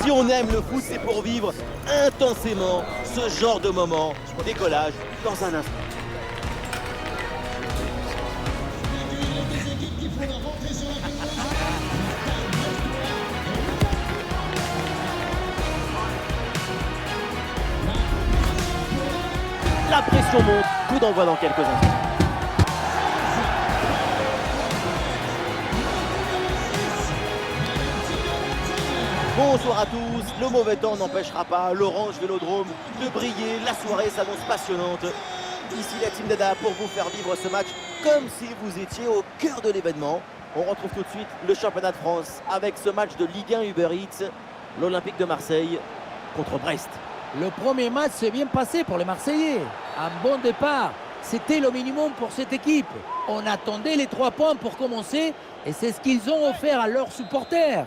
Si on aime le foot, c'est pour vivre intensément ce genre de moment. Décollage dans un instant. La pression monte, coup d'envoi dans quelques instants. Bonsoir à tous, le mauvais temps n'empêchera pas l'Orange Vélodrome de briller, la soirée s'annonce passionnante. Ici la Team Dada pour vous faire vivre ce match comme si vous étiez au cœur de l'événement. On retrouve tout de suite le championnat de France avec ce match de Ligue 1 Uber Eats, l'Olympique de Marseille contre Brest. Le premier match s'est bien passé pour les Marseillais. Un bon départ, c'était le minimum pour cette équipe. On attendait les 3 points pour commencer et c'est ce qu'ils ont offert à leurs supporters.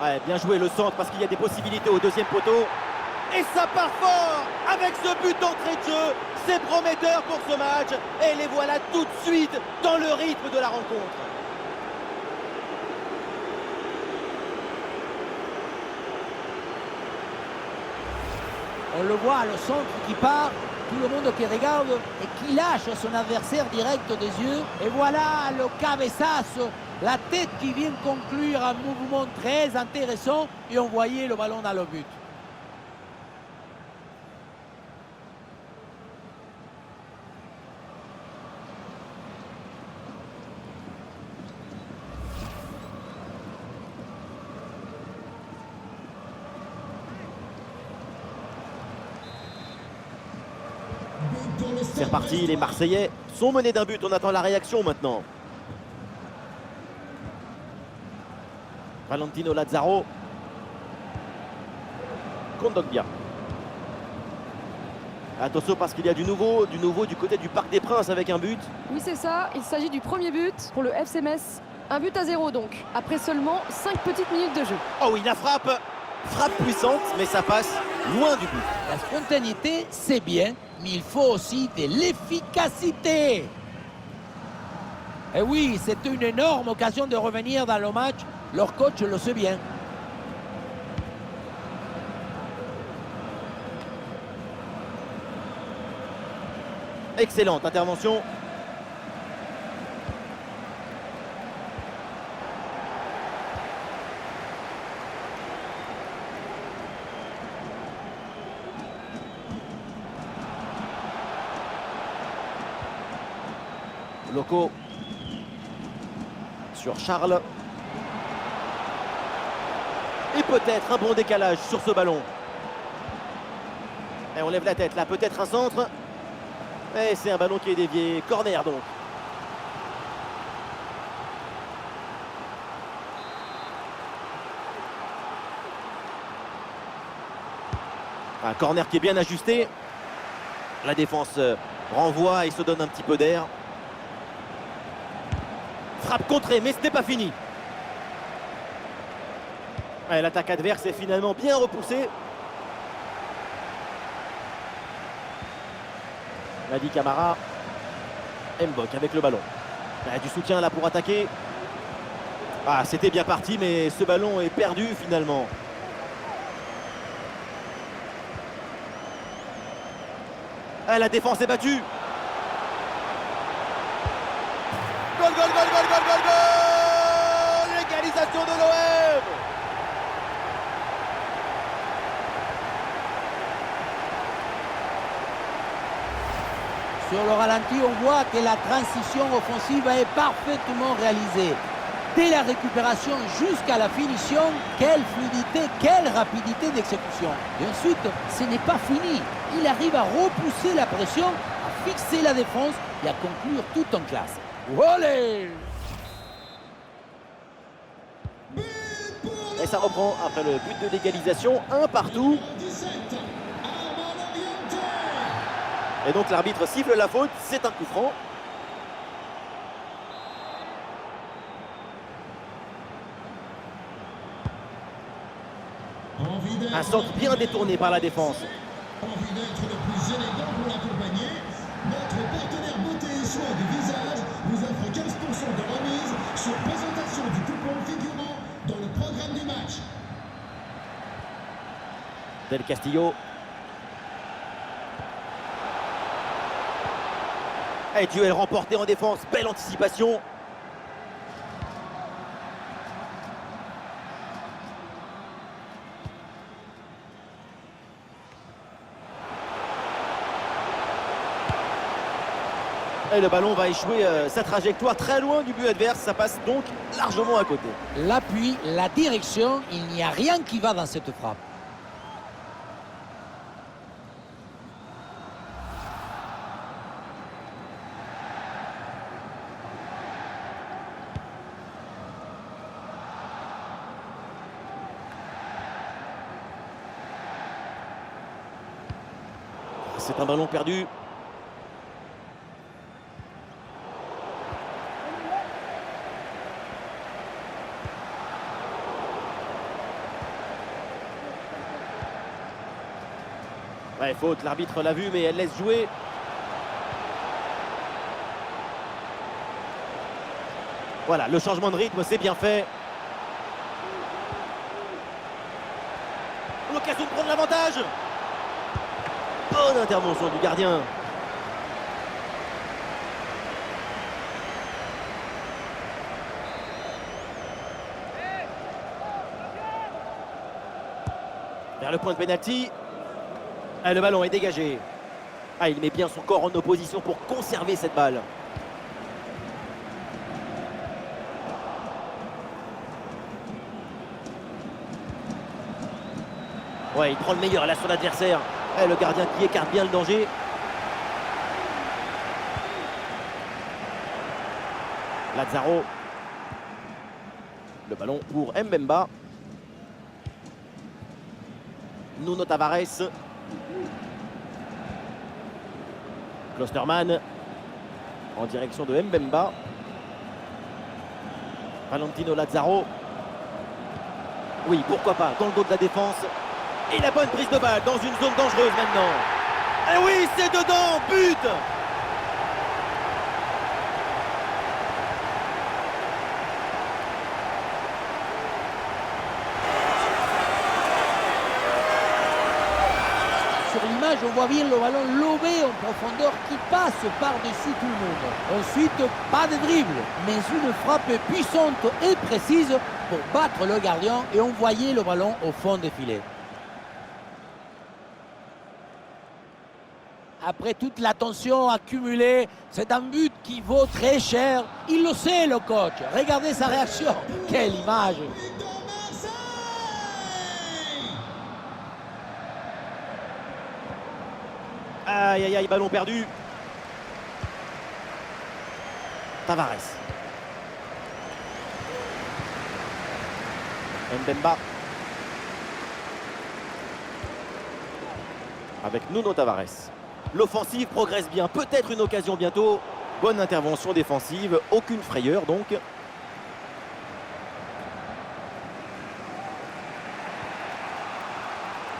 Ouais, bien joué le centre parce qu'il y a des possibilités au deuxième poteau. Et ça part fort avec ce but d'entrée de jeu. C'est prometteur pour ce match. Et les voilà tout de suite dans le rythme de la rencontre. On le voit, le centre qui part, tout le monde qui regarde et qui lâche son adversaire direct des yeux. Et voilà le cabeçazo, la tête qui vient conclure un mouvement très intéressant et envoyer le ballon dans le but. C'est reparti, les Marseillais sont menés d'un but. On attend la réaction maintenant. Valentino Lazaro. Kondogbia. Attention parce qu'il y a du nouveau du côté du Parc des Princes avec un but. Oui, c'est ça. Il s'agit du premier but pour le FC Metz. 1-0 donc, après seulement 5 petites minutes de jeu. Oh oui, la frappe. Frappe puissante, mais ça passe loin du but. La spontanéité, c'est bien, mais il faut aussi de l'efficacité. Et oui, c'est une énorme occasion de revenir dans le match. Leur coach le sait bien. Excellente intervention. Loco sur Charles. Et peut-être un bon décalage sur ce ballon. Et on lève la tête là, peut-être un centre. Et c'est un ballon qui est dévié. Corner donc. Un corner qui est bien ajusté. La défense renvoie et se donne un petit peu d'air. Frappe contrée, mais ce n'est pas fini. L'attaque adverse est finalement bien repoussée. Madi Camara. Mbok avec le ballon. Du soutien là pour attaquer. C'était bien parti, mais ce ballon est perdu finalement. La défense est battue. Goal, goal, goal, goal, goal, goal, goal! L'égalisation de l'OM! Sur le ralenti, on voit que la transition offensive est parfaitement réalisée. Dès la récupération jusqu'à la finition, quelle fluidité, quelle rapidité d'exécution. Et ensuite, ce n'est pas fini. Il arrive à repousser la pression, à fixer la défense et à conclure tout en classe. Olé! Et ça reprend après le but de l'égalisation, 1 partout. Et donc l'arbitre siffle la faute, c'est un coup franc. Un centre bien détourné par la défense. Envie d'être le plus élégant pour l'accompagner. Notre partenaire beauté et soins du visage vous offre 15% de remise sur présentation du coupon Del Castillo. Et duel remporté en défense, belle anticipation. Et le ballon va échouer sa trajectoire très loin du but adverse, ça passe donc largement à côté. L'appui, la direction, il n'y a rien qui va dans cette frappe. C'est un ballon perdu. Ouais, faute, l'arbitre l'a vu, mais elle laisse jouer. Voilà, le changement de rythme, c'est bien fait. L'occasion de prendre l'avantage. Bonne intervention du gardien. Vers le point de pénalty. Ah, le ballon est dégagé. Ah, il met bien son corps en opposition pour conserver cette balle. Ouais, il prend le meilleur là sur l'adversaire. Et le gardien qui écarte bien le danger. Lazaro. Le ballon pour Mbemba. Nuno Tavares. Klostermann en direction de Mbemba. Valentino Lazaro. Oui, pourquoi pas, dans le dos de la défense. Et la bonne prise de balle dans une zone dangereuse maintenant. Et oui, c'est dedans, but! Sur l'image, on voit bien le ballon lobé en profondeur qui passe par-dessus tout le monde. Ensuite, pas de dribble, mais une frappe puissante et précise pour battre le gardien et envoyer le ballon au fond des filets. Après toute la tension accumulée, c'est un but qui vaut très cher. Il le sait, le coach. Regardez sa réaction. Quelle image! Aïe, aïe, aïe, ballon perdu. Tavares. Mbemba. Avec Nuno Tavares. L'offensive progresse bien, peut-être une occasion bientôt. Bonne intervention défensive, aucune frayeur donc.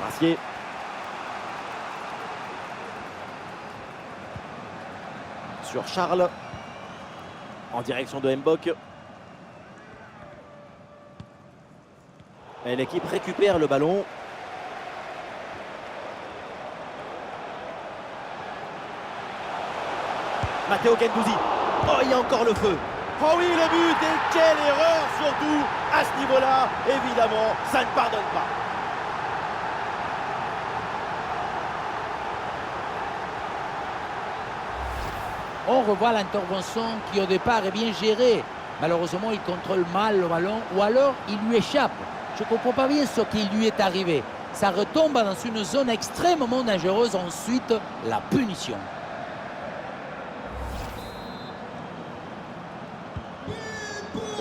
Brassier. Sur Charles. En direction de Mbok. Et l'équipe récupère le ballon. Matteo Guendouzi. Oh, il y a encore le feu. Oh oui, le but. Et quelle erreur surtout à ce niveau-là. Évidemment, ça ne pardonne pas. On revoit l'intervention qui au départ est bien gérée. Malheureusement, il contrôle mal le ballon ou alors il lui échappe. Je ne comprends pas bien ce qui lui est arrivé. Ça retombe dans une zone extrêmement dangereuse. Ensuite, la punition.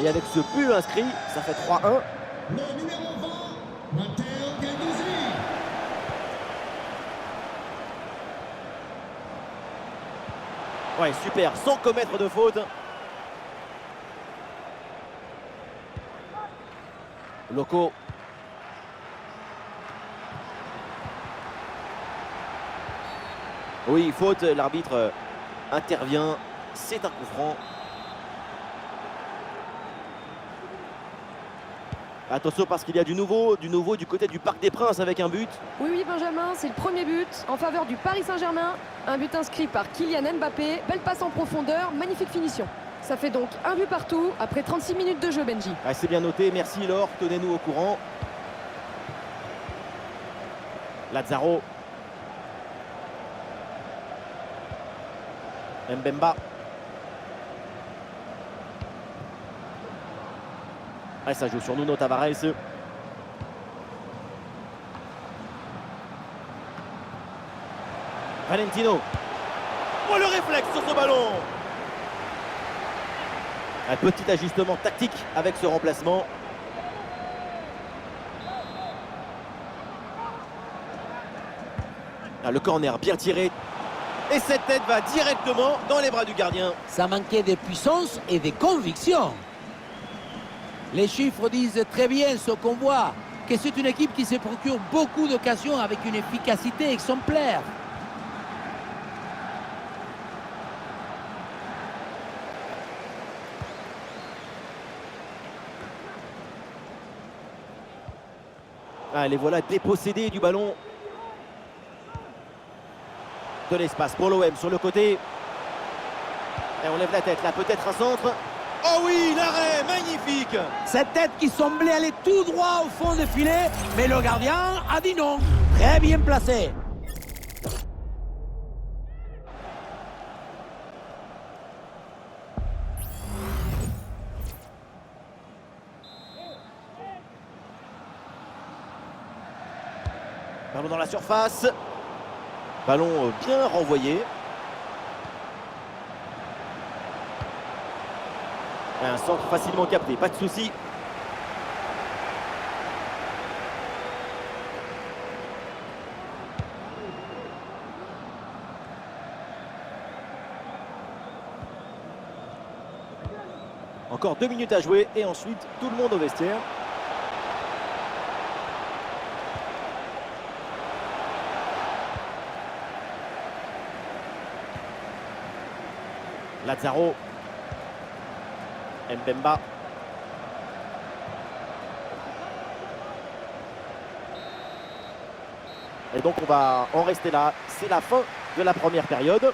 Et avec ce but inscrit, ça fait 3-1. Le numéro 20, Matteo Guendouzi. Ouais, super, sans commettre de faute. Loco. Oui, faute, l'arbitre intervient. C'est un coup franc. Attention parce qu'il y a du nouveau du côté du Parc des Princes avec un but. Oui, oui, Benjamin, c'est le premier but en faveur du Paris Saint-Germain. Un but inscrit par Kylian Mbappé. Belle passe en profondeur, magnifique finition. Ça fait donc un but partout après 36 minutes de jeu, Benji. Ah, c'est bien noté, merci Laure, tenez-nous au courant. Lazaro. Mbemba. Ah, ça joue sur Nuno Tavares. Valentino. Oh, le réflexe sur ce ballon. Un petit ajustement tactique avec ce remplacement. Ah, le corner bien tiré. Et cette tête va directement dans les bras du gardien. Ça manquait de puissance et de conviction. Les chiffres disent très bien ce qu'on voit, que c'est une équipe qui se procure beaucoup d'occasions avec une efficacité exemplaire. Ah, les voilà dépossédés du ballon. De l'espace pour l'OM sur le côté. Et on lève la tête là, peut-être un centre. Oh oui, l'arrêt, magnifique. Cette tête qui semblait aller tout droit au fond du filet, mais le gardien a dit non. Très bien placé. Ballon dans la surface. Ballon bien renvoyé. Un centre facilement capté, pas de souci. Encore 2 minutes à jouer et ensuite tout le monde au vestiaire. Lazaro. Mbemba. Et donc on va en rester là. C'est la fin de la première période.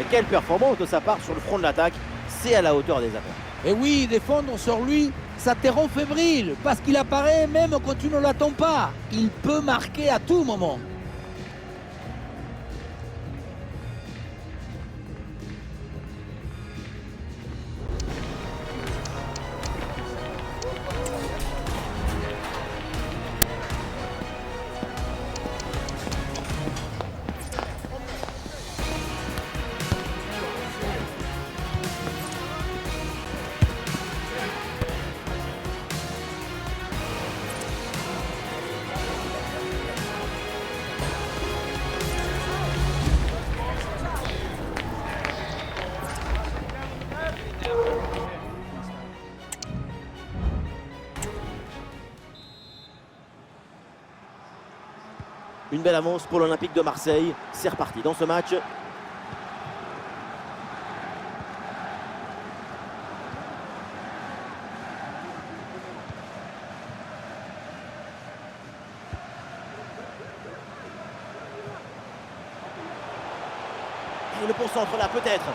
Et quelle performance de sa part sur le front de l'attaque. C'est à la hauteur des attentes. Et oui, défendre sur lui, ça te rend fébrile, parce qu'il apparaît même quand tu ne l'attends pas. Il peut marquer à tout moment. Une belle avance pour l'Olympique de Marseille. C'est reparti dans ce match. Et le concentre là peut-être.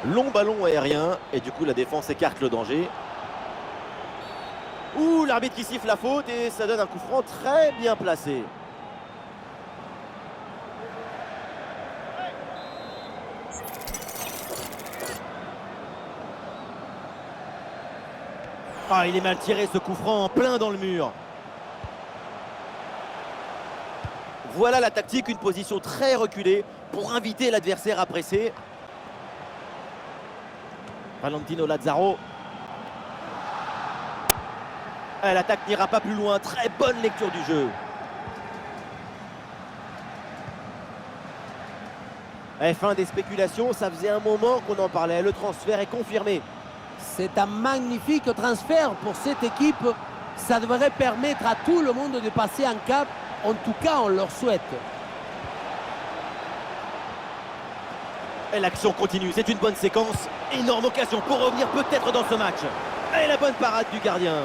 Long ballon aérien et du coup la défense écarte le danger. Ouh, l'arbitre qui siffle la faute et ça donne un coup franc très bien placé. Ah, il est mal tiré ce coup franc en plein dans le mur. Voilà la tactique, une position très reculée pour inviter l'adversaire à presser. Valentino Lazaro. L'attaque n'ira pas plus loin. Très bonne lecture du jeu. Et fin des spéculations, ça faisait un moment qu'on en parlait. Le transfert est confirmé. C'est un magnifique transfert pour cette équipe. Ça devrait permettre à tout le monde de passer un cap. En tout cas, on leur souhaite. Et l'action continue, c'est une bonne séquence. Énorme occasion pour revenir peut-être dans ce match. Et la bonne parade du gardien.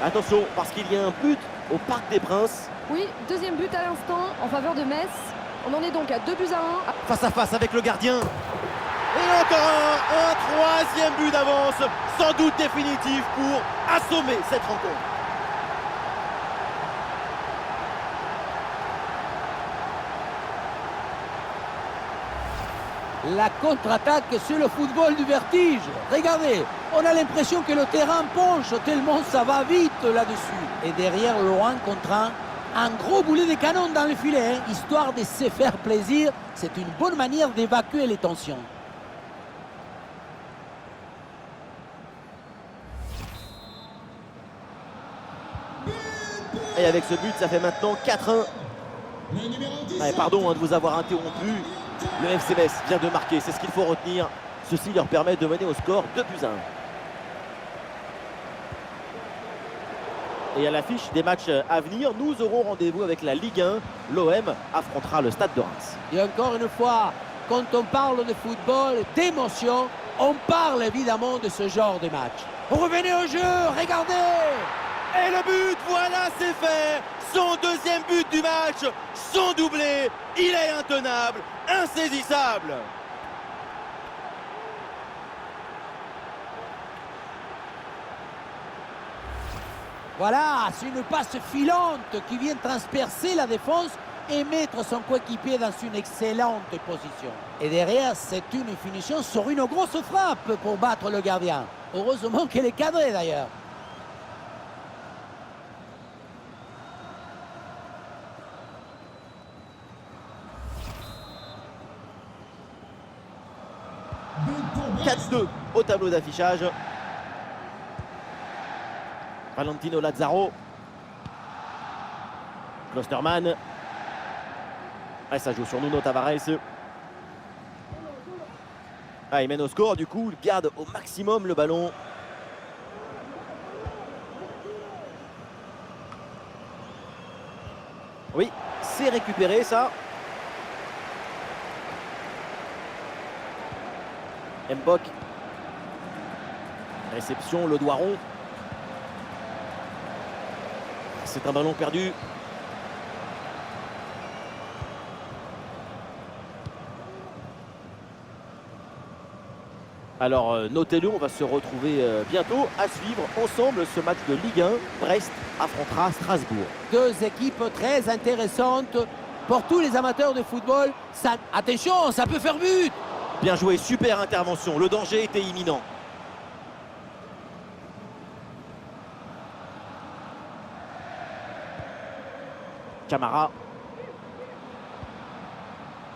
Attention, parce qu'il y a un but au Parc des Princes. Oui, deuxième but à l'instant en faveur de Metz. On en est donc à 2 buts à 1. Face à face avec le gardien. Et encore un troisième but d'avance. Sans doute définitif pour assommer cette rencontre. La contre-attaque sur le football du vertige. Regardez, on a l'impression que le terrain penche tellement ça va vite là-dessus. Et derrière, loin contre un gros boulet de canon dans le filet, hein, histoire de se faire plaisir. C'est une bonne manière d'évacuer les tensions. Et avec ce but, ça fait maintenant 4-1. Le numéro 10. Ouais, pardon de vous avoir interrompu. Le FC Metz vient de marquer, c'est ce qu'il faut retenir. Ceci leur permet de mener au score 2 buts à 1. Et à l'affiche des matchs à venir, nous aurons rendez-vous avec la Ligue 1. L'OM affrontera le Stade de Reims. Et encore une fois, quand on parle de football, d'émotion, on parle évidemment de ce genre de match. Revenez au jeu, regardez! Et le but, voilà, c'est fait. Son deuxième but du match, son doublé. Il est intenable, insaisissable. Voilà, c'est une passe filante qui vient transpercer la défense et mettre son coéquipier dans une excellente position. Et derrière, c'est une finition sur une grosse frappe pour battre le gardien. Heureusement qu'elle est cadrée d'ailleurs. But pour Brest. 4-2 au tableau d'affichage. Valentino Lazaro. Klosterman. Ah, ça joue sur Nuno Tavares. Ah, il mène au score, du coup, il garde au maximum le ballon. Oui, c'est récupéré ça. Mbok. Réception, le doigt rond. C'est un ballon perdu. Alors notez-le, on va se retrouver bientôt à suivre ensemble ce match de Ligue 1. Brest affrontera Strasbourg. Deux équipes très intéressantes pour tous les amateurs de football. Ça, attention, ça peut faire but. Bien joué, super intervention, le danger était imminent. Camara.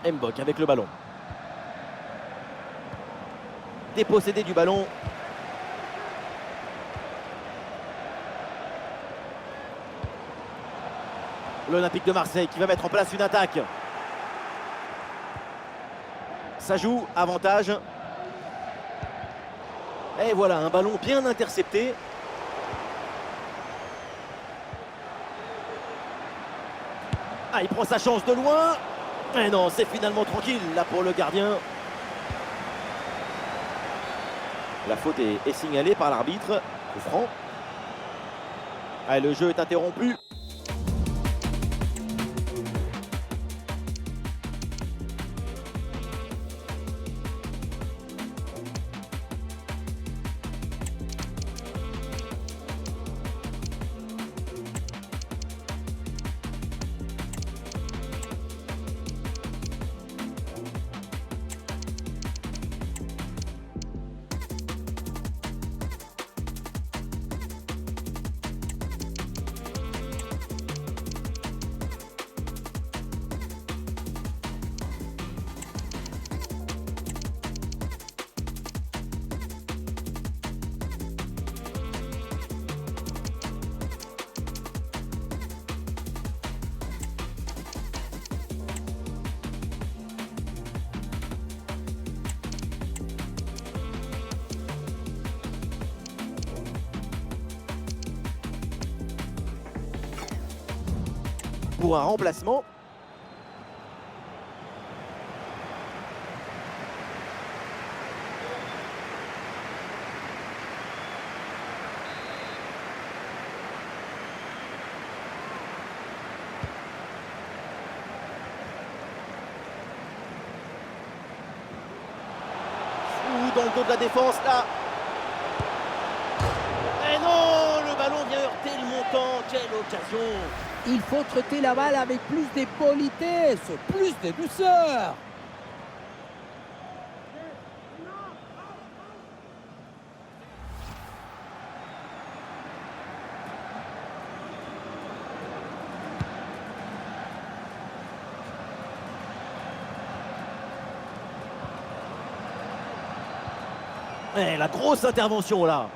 Mbok avec le ballon. Dépossédé du ballon. L'Olympique de Marseille qui va mettre en place une attaque. Ça joue, avantage. Et voilà, un ballon bien intercepté. Ah, il prend sa chance de loin. Et non, c'est finalement tranquille là pour le gardien. La faute est signalée par l'arbitre. Coup franc. Ah, le jeu est interrompu. Pour un remplacement. dans le dos de la défense là. Et non, le ballon vient heurter le montant. Quelle occasion! Il faut traiter la balle avec plus de politesse, plus de douceur. Et la grosse intervention là.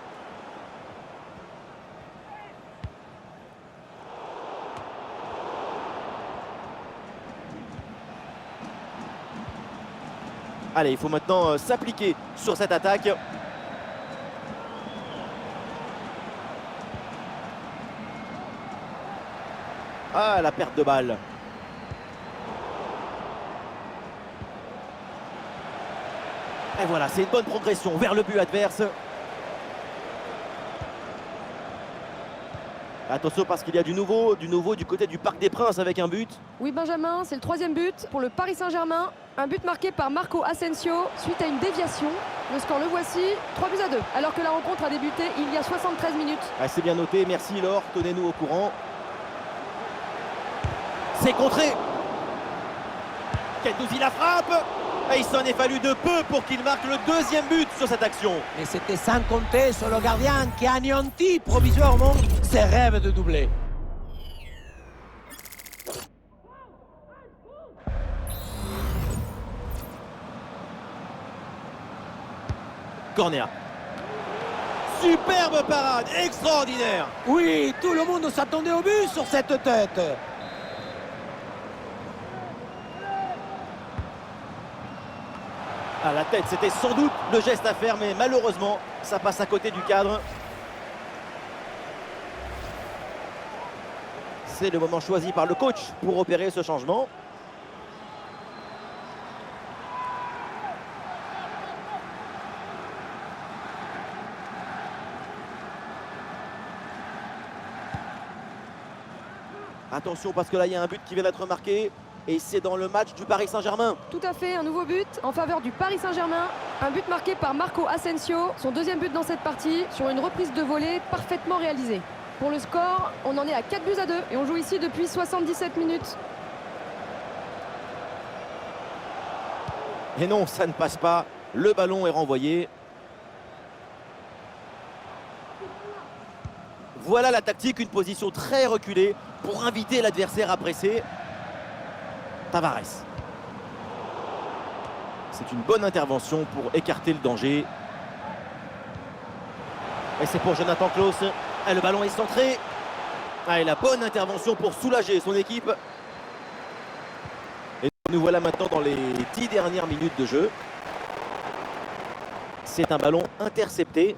Allez, il faut maintenant s'appliquer sur cette attaque. Ah, la perte de balle. Et voilà, c'est une bonne progression vers le but adverse. Attention parce qu'il y a du nouveau du côté du Parc des Princes avec un but. Oui, Benjamin, c'est le 3e but pour le Paris Saint-Germain. Un but marqué par Marco Asensio suite à une déviation. Le score, le voici, 3-2. Alors que la rencontre a débuté il y a 73 minutes. Ah, c'est bien noté, merci Laure, tenez-nous au courant. C'est contré. Guendouzi la frappe. Et il s'en est fallu de peu pour qu'il marque le 2e but sur cette action. Mais c'était sans compter sur le gardien qui a anéanti provisoirement ses rêves de doubler. Corner. Superbe parade, extraordinaire. Oui, tout le monde s'attendait au but sur cette tête. À la tête, c'était sans doute le geste à faire, mais malheureusement, ça passe à côté du cadre. C'est le moment choisi par le coach pour opérer ce changement. Attention parce que là, il y a un but qui vient d'être marqué. Et c'est dans le match du Paris Saint-Germain. Tout à fait, un nouveau but en faveur du Paris Saint-Germain. Un but marqué par Marco Asensio. Son 2e but dans cette partie sur une reprise de volée parfaitement réalisée. Pour le score, on en est à 4-2 et on joue ici depuis 77 minutes. Et non, ça ne passe pas. Le ballon est renvoyé. Voilà la tactique, une position très reculée pour inviter l'adversaire à presser. Tavares. C'est une bonne intervention pour écarter le danger. Et c'est pour Jonathan Klaus. Et le ballon est centré. Ah, et la bonne intervention pour soulager son équipe. Et nous voilà maintenant dans les 10 dernières minutes de jeu. C'est un ballon intercepté.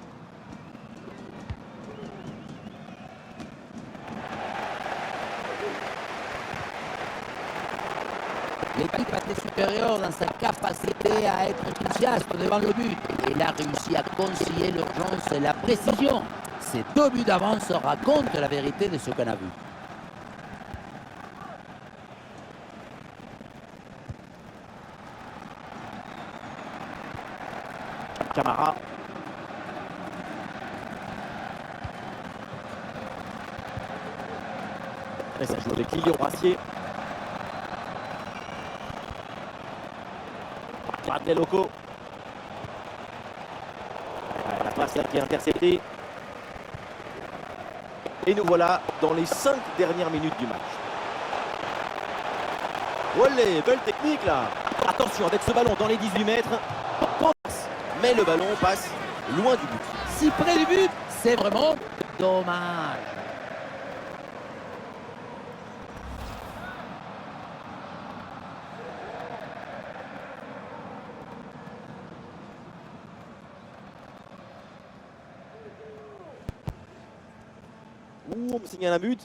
L'équipe a été supérieure dans sa capacité à être enthousiaste devant le but. Elle a réussi à concilier l'urgence et la précision. Ces 2 buts d'avance racontent la vérité de ce qu'on a vu. Camara. Et ça joue avec Lilian Brassier. Bradley Loco. La passe là qui est interceptée. Et nous voilà dans les 5 dernières minutes du match. Olé, belle technique là. Attention avec ce ballon dans les 18 mètres. Mais le ballon passe loin du but. Si près du but, c'est vraiment dommage. Ouh, on me signale un but.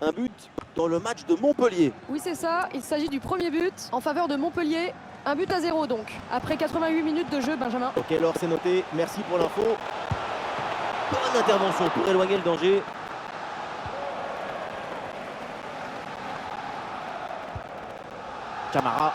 Un but dans le match de Montpellier. Oui, c'est ça, il s'agit du premier but en faveur de Montpellier. 1-0 donc, après 88 minutes de jeu, Benjamin. Ok, alors c'est noté. Merci pour l'info. Bonne intervention pour éloigner le danger. Camara.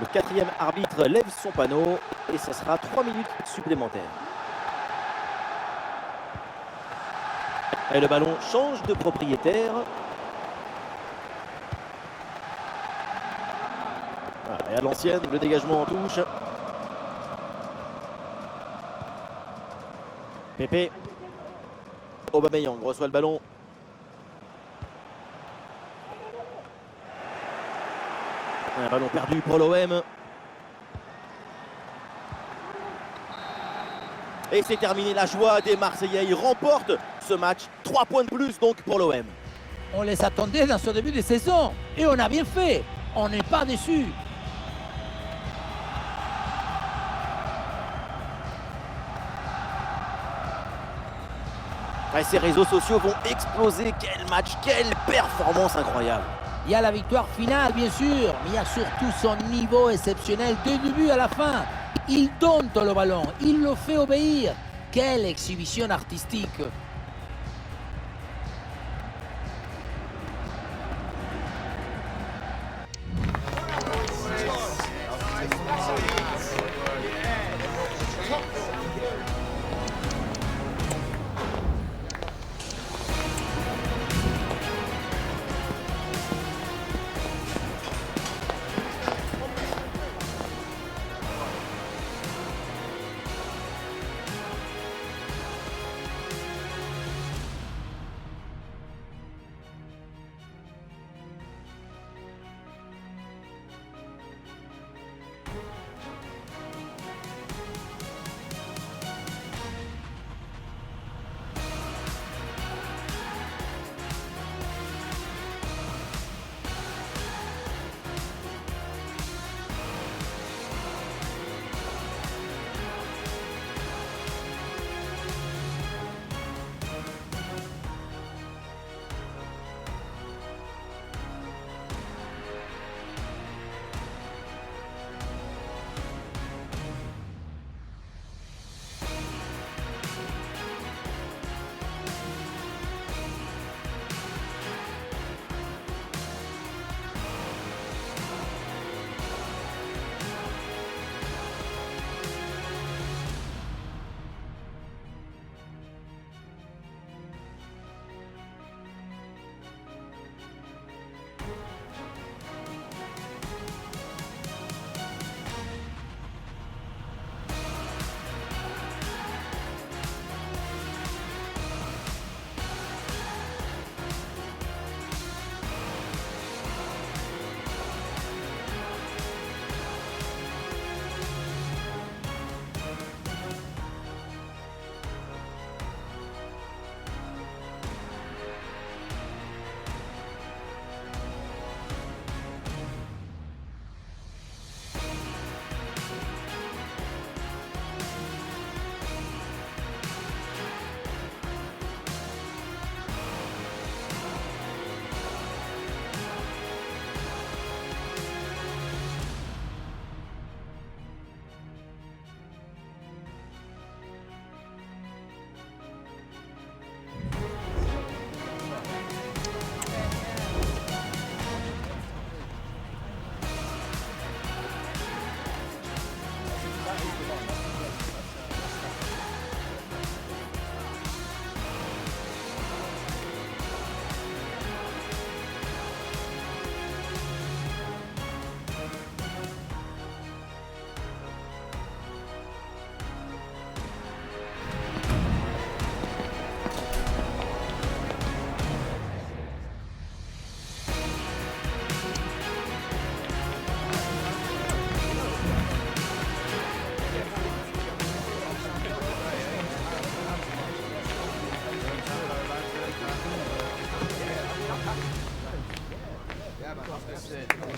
Le quatrième arbitre lève son panneau et ce sera 3 minutes supplémentaires. Et le ballon change de propriétaire. Voilà, et à l'ancienne, le dégagement en touche. Pépé. Aubameyang reçoit le ballon. Un ballon perdu pour l'OM. Et c'est terminé, la joie des Marseillais. Ils remportent ce match. 3 points de plus donc pour l'OM. On les attendait dans ce début de saison et on a bien fait. On n'est pas déçus. Et ces réseaux sociaux vont exploser. Quel match, quelle performance incroyable. Il y a la victoire finale, bien sûr, mais il y a surtout son niveau exceptionnel du début à la fin. Il donne le ballon, il le fait obéir. Quelle exhibition artistique!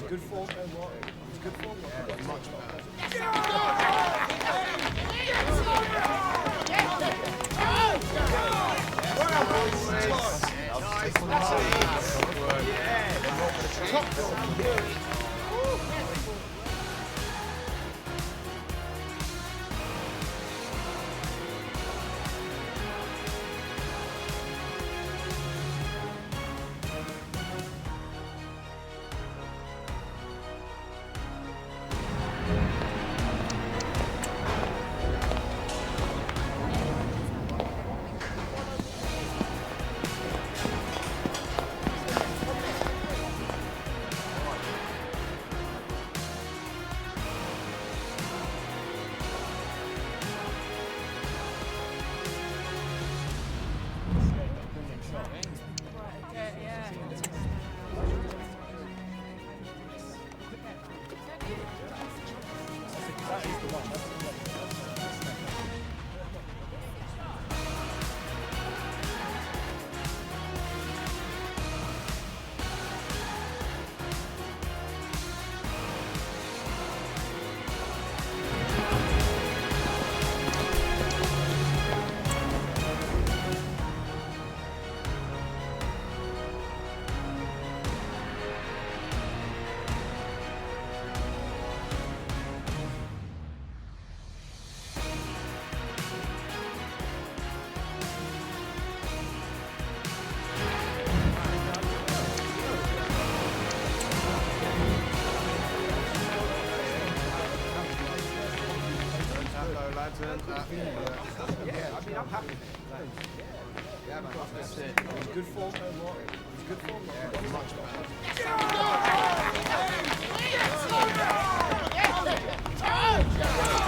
Good form. It was good form. Much better. earned that. Yeah, I mean, I'm happy. Yeah, man, like I said, it was good form. It was good form. Yeah, much better.